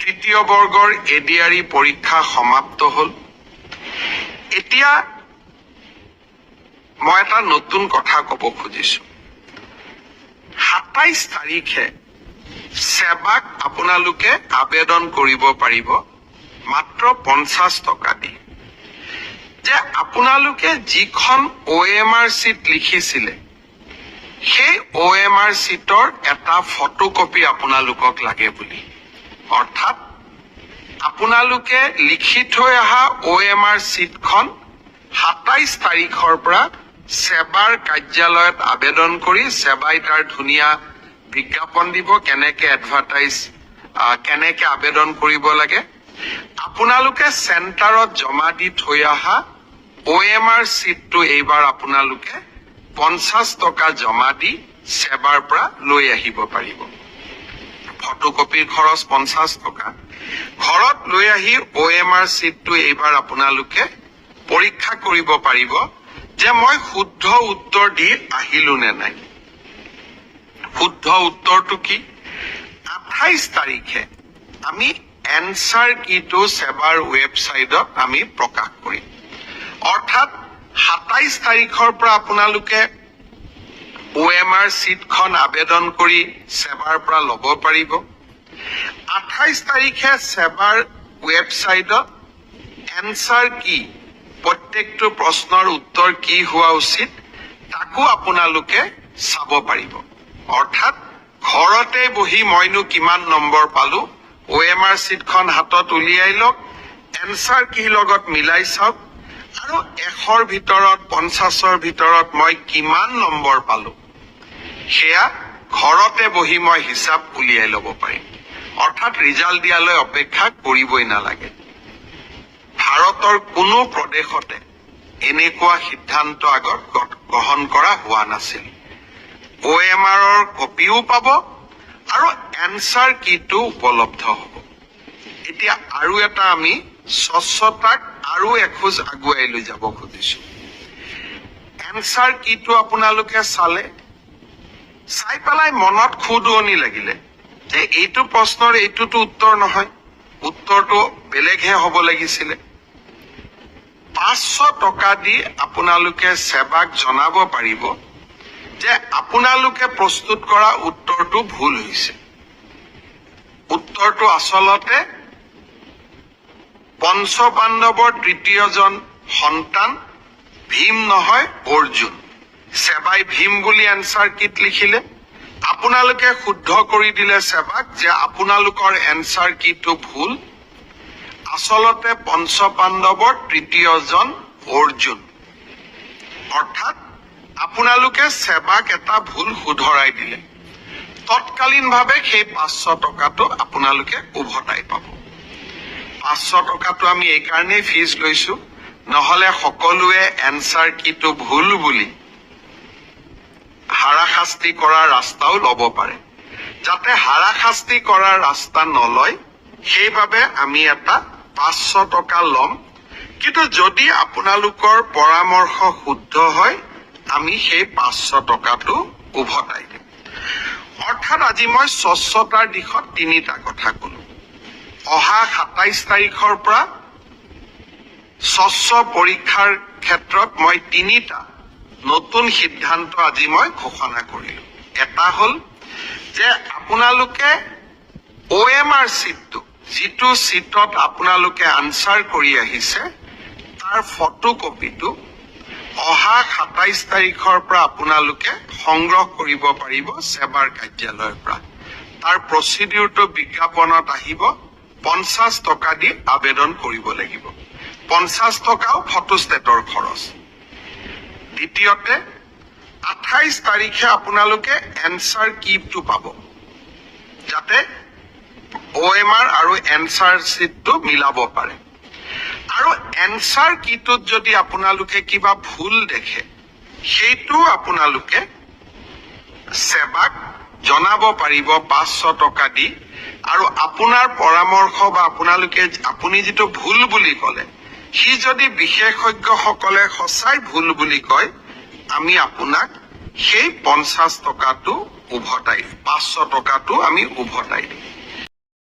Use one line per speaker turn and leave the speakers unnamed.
তৃতীয় বৰ্গৰ এডিআৰই পৰীক্ষা সমাপ্ত হ'ল। এতিয়া মই এটা নতুন কথা ক'ব খুজিছো। 27 তাৰিখে সেৱাক আপোনালোকে আবেদন কৰিব পাৰিব মাত্ৰ 50 টকা দি। যে আপোনালোকে যিখন OMR চিট লিখিছিলে সেই OMR চিটৰ এটা ফটোকপি আপোনালোকক লাগে বুলি। অৰ্থাৎ আপোনালোকে লিখি থৈ অহা OMR চিটখন 27 তাৰিখৰ পৰা সেৱাৰ কাৰ্যালয়ত আবেদন কৰি সেৱাই তাৰ ধুনীয়া বিজ্ঞাপন দিব কেনেকে এডভাৰটাইজ কেনেকে আবেদন কৰিব লাগে। আপোনালোকে চেণ্টাৰত জমা দি থৈ অহা OMR চিটটো এইবাৰ আপোনালোকে 50 টকা জমা দি সেৱাৰ পৰা লৈ আহিব পাৰিব। ফটোকপিৰ খৰচ 50 টকা। ঘৰত লৈ আহি OMR চিটটো এইবাৰ আপোনালোকে পৰীক্ষা কৰিব পাৰিব যে মই শুদ্ধ উত্তৰ দি আহিলো নে নাই। শুদ্ধ উত্তৰটো কি? 28 তাৰিখে আমি এনসাৰ কিটো সেৱাৰ ৱেবছাইটত আমি প্ৰকাশ কৰিম। অৰ্থাৎ 27 তাৰিখৰ পৰা আপোনালোকে OMR চিটখন আবেদন কৰি সেৱাৰ পৰা ল'ব পাৰিব। 28 তাৰিখে সেৱাৰ ৱেবছাইটত এনসাৰ কি প্ৰত্যেকটো প্ৰশ্নৰ উত্তৰ কি হোৱা উচিত তাকো আপোনালোকে চাব পাৰিব। অৰ্থাৎ ঘৰতে বহি মইনো কিমান নম্বৰ পালো OMR চিটখন হাতত উলিয়াই লওক, এনসাৰ কি লগত মিলাই চাওক আৰু 100ৰ ভিতৰত 50ৰ ভিতৰত মই কিমান নম্বৰ পালো সেয়া ঘৰতে বহি মই হিচাপ উলিয়াই ল'ব পাৰিম। অৰ্থাৎ ৰিজাল্ট দিয়ালৈ অপেক্ষা কৰিবই নালাগে। ভাৰতৰ কোনো প্ৰদেশতে এনেকুৱা সিদ্ধান্ত আগত গ্ৰহণ কৰা হোৱা নাছিল। OMRৰ কপিও পাব আৰু এনসাৰ কিটো উপলব্ধ হ'ব। এতিয়া আৰু এটা আমি স্বচ্ছতাক আৰু এখোজ আগুৱাই লৈ যাব খুজিছো। এনসাৰ কিটো আপোনালোকে চাই পেলাই মনত খুদুৱনি লাগিলে যে এইটো প্ৰশ্নৰ এইটোতো উত্তৰ নহয়, উত্তৰটো বেলেগহে হ'ব লাগিছিলে। 500 টকা দি আপোনালোকে সেৱাক জনাব পাৰিব যে আপোনালোকে প্ৰস্তুত কৰা উত্তৰটো ভুল হৈছে। উত্তৰটো আচলতে পঞ্চপাণ্ডৱৰ তৃতীয়জন সন্তান ভীম নহয় অৰ্জুন। সেৱাই ভীম বুলি এনসাৰ কিট লিখিলে, আপোনালোকে শুদ্ধ কৰি দিলে সেৱাক যে আপোনালোকৰ এনসাৰ কিটো ভুল। আচলতে পঞ্চপাণ্ডৱৰ তৃতীয়জন অৰ্জুন। অৰ্থাৎ আপোনালোকে সেৱাক এটা ভুল শুধৰাই দিলে। তৎকালীনভাৱে সেই 500 টকাটো আপোনালোকে উভতাই পাব। 500 টকাটো আমি এই কাৰণেই ফিজ লৈছো, নহলে সকলোৱে এনসাৰ কিটো ভুল বুলি হাৰাশাস্তি কৰাৰ ৰাস্তাও ল'ব পাৰে। যাতে হাৰাশাস্তি কৰাৰ ৰাস্তা নলয় সেইবাবে আমি এটা 500 টকা ল'ম। কিন্তু যদি আপোনালোকৰ পৰামৰ্শ শুদ্ধ হয় আমি সেই 500 টকাটো উভতাই দিম। অৰ্থাৎ আজি মই স্বচ্ছতাৰ দিশত তিনিটা কথা ক'লো। অহা 27 তাৰিখৰ পৰা স্বচ্ছ পৰীক্ষাৰ ক্ষেত্ৰত মই তিনিটা নতুন সিদ্ধান্ত আজি মই ঘোষণা কৰিলো। এটা হ'ল যে আপোনালোকে OMR চিটটো যিটো চিটত আপোনালোকে আনসাৰ কৰি আহিছে তাৰ ফটোকপিটো অহা 27 তাৰিখৰ পৰা আপোনালোকে সংগ্ৰহ কৰিব পাৰিব সেৱাৰ কাৰ্যালয়ৰ পৰা। তাৰ প্ৰচিডিউৰটো বিজ্ঞাপনত আহিব। 50 টকা দি আবেদন কৰিব লাগিব। 50 টকাও ফটোষ্টেটৰ খৰচ। দ্বিতীয়তে 28 তাৰিখে আপোনালোকে এনসাৰ কিটো পাব যাতে OMR আৰু এনসাৰ চিটটো মিলাব পাৰে। আৰু এনসাৰ কিটোত যদি আপোনালোকে কিবা ভুল দেখে সেইটো আপোনালোকে সেৱাক জনাব পাৰিব 500 টকা দি। আৰু আপোনাৰ পৰামৰ্শ বা আপুনি যিটো ভুল বুলি ক'লে সি যদি বিশেষজ্ঞসকলে সঁচাই ভুল বুলি কয় আমি আপোনাক সেই 50 টকাটো উভতাই দিম, 500 টকাটো আমি উভতাই দিম।